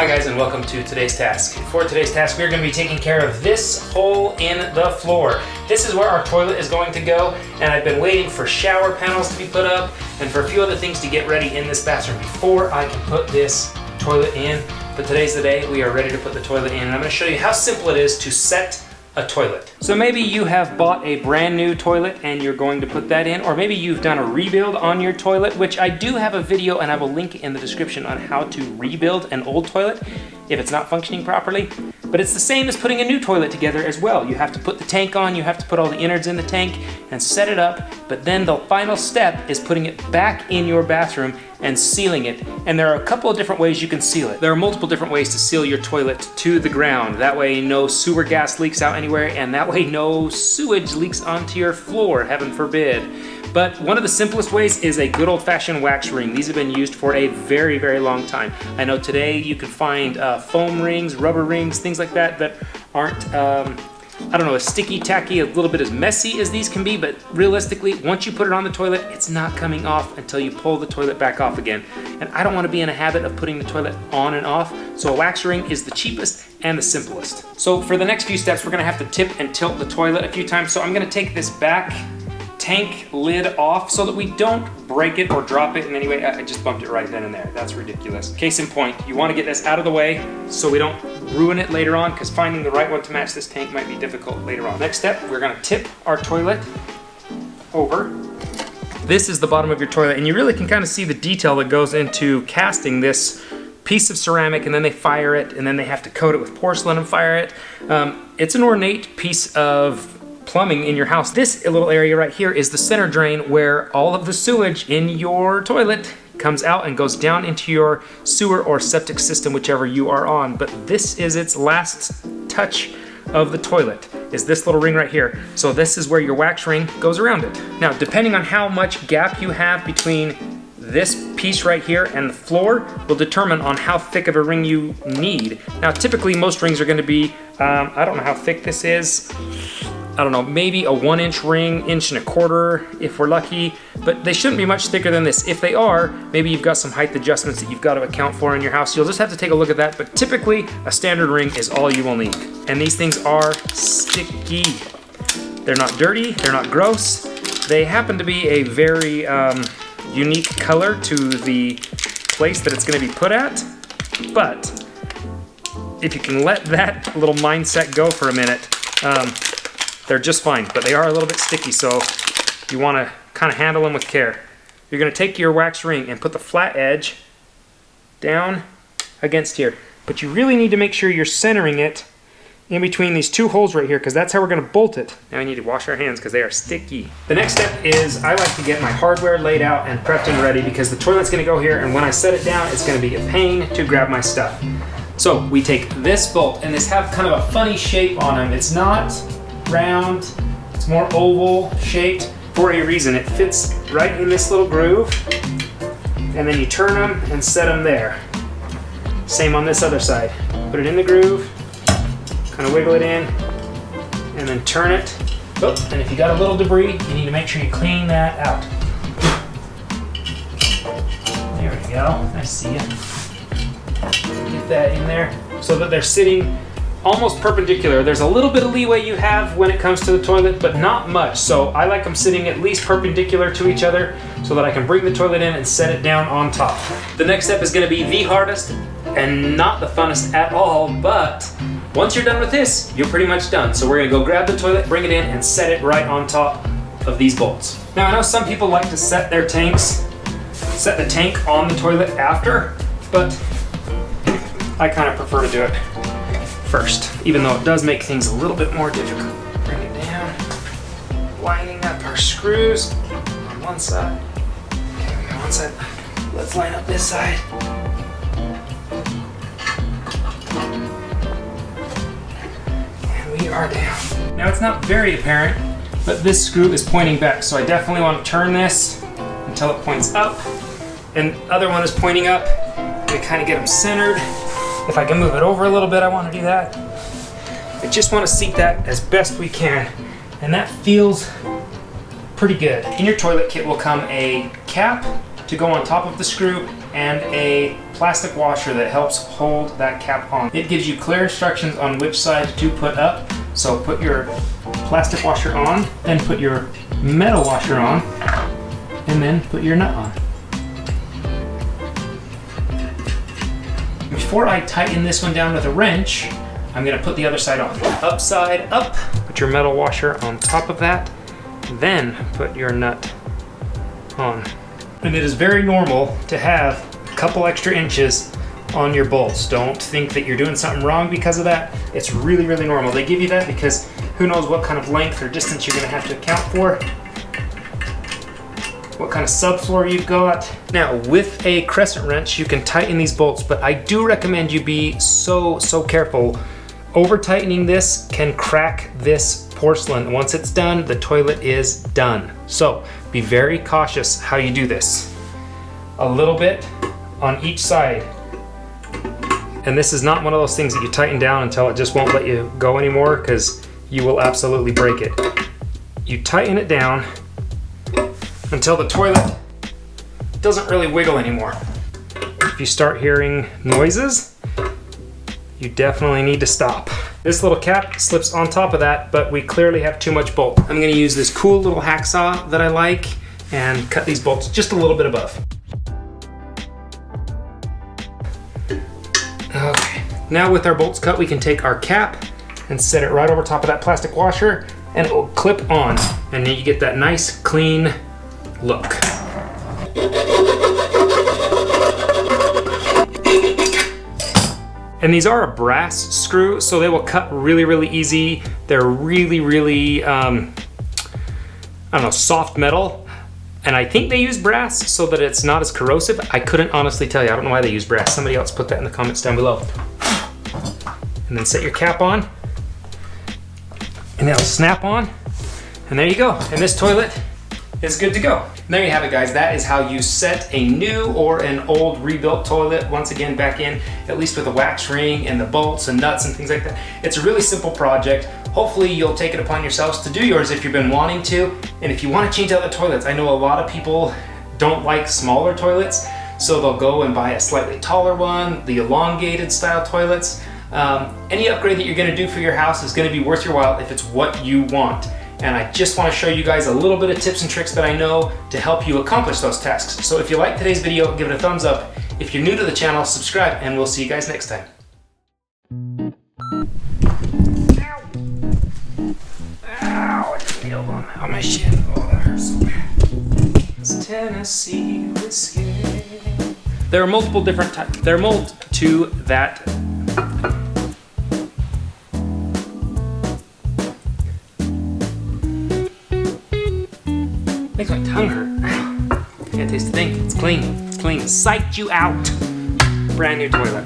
Hi guys, and welcome to today's task. For today's task, we're going to be taking care of this hole in the floor. This is where our toilet is going to go, and I've been waiting for shower panels to be put up and for a few other things to get ready in this bathroom before I can put this toilet in. But today's the day we are ready to put the toilet in, and I'm going to show you how simple it is to set a toilet. So maybe you have bought a brand new toilet and you're going to put that in, or maybe you've done a rebuild on your toilet, which I do have a video and I will link in the description on how to rebuild an old toilet if it's not functioning properly. But it's the same as putting a new toilet together as well. You have to put the tank on, you have to put all the innards in the tank and set it up, but then the final step is putting it back in your bathroom and sealing it. And there are a couple of different ways you can seal it. There are multiple different ways to seal your toilet to the ground. That way no sewer gas leaks out anywhere, and that way no sewage leaks onto your floor, heaven forbid. But one of the simplest ways is a good old-fashioned wax ring. These have been used for a very, very long time. I know today you can find foam rings, rubber rings, things like that that aren't, I don't know, as sticky, tacky, a little bit as messy as these can be, but realistically, once you put it on the toilet, it's not coming off until you pull the toilet back off again. And I don't want to be in a habit of putting the toilet on and off, so a wax ring is the cheapest and the simplest. So for the next few steps, we're going to have to tip and tilt the toilet a few times, so I'm going to take this back tank lid off so that we don't break it or drop it in any way. I just bumped it right then and there. That's ridiculous. Case in point, you want to get this out of the way so we don't ruin it later on, because finding the right one to match this tank might be difficult later on. Next step, we're going to tip our toilet over. This is the bottom of your toilet, and you really can kind of see the detail that goes into casting this piece of ceramic, and then they fire it, and then they have to coat it with porcelain and fire it. It's an ornate piece of plumbing in your house. This little area right here is the center drain where all of the sewage in your toilet comes out and goes down into your sewer or septic system, whichever you are on. But this is its last touch of the toilet, is this little ring right here. So this is where your wax ring goes around it. Now, depending on how much gap you have between this piece right here and the floor will determine on how thick of a ring you need. Now, typically most rings are going to be, I don't know how thick this is. I don't know, maybe a 1-inch ring, 1.25 inches if we're lucky, but they shouldn't be much thicker than this. If they are, maybe you've got some height adjustments that you've got to account for in your house. You'll just have to take a look at that, but typically a standard ring is all you will need. And these things are sticky. They're not dirty, they're not gross. They happen to be a very unique color to the place that it's going to be put at, but if you can let that little mindset go for a minute, they're just fine, but they are a little bit sticky, so you want to kind of handle them with care. You're going to take your wax ring and put the flat edge down against here, but you really need to make sure you're centering it in between these two holes right here, because that's how we're going to bolt it. Now we need to wash our hands because they are sticky. The next step is I like to get my hardware laid out and prepped and ready, because the toilet's going to go here, and when I set it down, it's going to be a pain to grab my stuff. So we take this bolt, and this have kind of a funny shape on them. It's not round, it's more oval shaped for a reason. It fits right in this little groove, and then you turn them and set them there. Same on this other side. Put it in the groove, kind of wiggle it in, and then turn it. Oh, and if you got a little debris, you need to make sure you clean that out. There we go, I see it. Get that in there so that they're sitting almost perpendicular. There's a little bit of leeway you have when it comes to the toilet, but not much. So I like them sitting at least perpendicular to each other so that I can bring the toilet in and set it down on top. The next step is going to be the hardest and not the funnest at all, but once you're done with this, you're pretty much done. So we're going to go grab the toilet, bring it in, and set it right on top of these bolts. Now, I know some people like to set the tank on the toilet after, but I kind of prefer to do it first, even though it does make things a little bit more difficult. Bring it down, lining up our screws on one side. Okay, we got one side. Let's line up this side. And we are down. Now, it's not very apparent, but this screw is pointing back, so I definitely want to turn this until it points up, and the other one is pointing up. We kind of get them centered. If I can move it over a little bit, I want to do that. I just want to seat that as best we can, and that feels pretty good. In your toilet kit will come a cap to go on top of the screw and a plastic washer that helps hold that cap on. It gives you clear instructions on which side to put up. So put your plastic washer on, then put your metal washer on, and then put your nut on. Before I tighten this one down with a wrench, I'm gonna put the other side on. Upside up, put your metal washer on top of that, then put your nut on. And it is very normal to have a couple extra inches on your bolts. Don't think that you're doing something wrong because of that. It's really, really normal. They give you that because who knows what kind of length or distance you're gonna have to account for, what kind of subfloor you've got. Now, with a crescent wrench, you can tighten these bolts, but I do recommend you be so careful. Over tightening this can crack this porcelain. Once it's done, the toilet is done. So be very cautious how you do this. A little bit on each side. And this is not one of those things that you tighten down until it just won't let you go anymore, because you will absolutely break it. You tighten it down until the toilet doesn't really wiggle anymore. If you start hearing noises, you definitely need to stop. This little cap slips on top of that, but we clearly have too much bolt. I'm gonna use this cool little hacksaw that I like and cut these bolts just a little bit above. Okay, now with our bolts cut, we can take our cap and set it right over top of that plastic washer, and it will clip on, and then you get that nice, clean look. And these are a brass screw, so they will cut really, really easy. They're really, I don't know, soft metal. And I think they use brass so that it's not as corrosive. I couldn't honestly tell you. I don't know why they use brass. Somebody else put that in the comments down below. And then set your cap on, and it'll snap on, and there you go. And this toilet is good to go. And there you have it, guys. That is how you set a new or an old rebuilt toilet once again back in, at least with a wax ring and the bolts and nuts and things like that. It's a really simple project. Hopefully you'll take it upon yourselves to do yours if you've been wanting to. And if you want to change out the toilets, I know a lot of people don't like smaller toilets, so they'll go and buy a slightly taller one, the elongated style toilets. Any upgrade that you're gonna do for your house is gonna be worth your while if it's what you want. And I just want to show you guys a little bit of tips and tricks that I know to help you accomplish those tasks. So if you like today's video, give it a thumbs up. If you're new to the channel, subscribe, and we'll see you guys next time. Ow! Ow, I just nailed on my shin. Oh, that hurts so bad. It's Tennessee whiskey. There are multiple different types. There are mold to that. Makes my tongue hurt. Can't taste a thing. It's clean. It's clean. Psyched you out. Brand new toilet.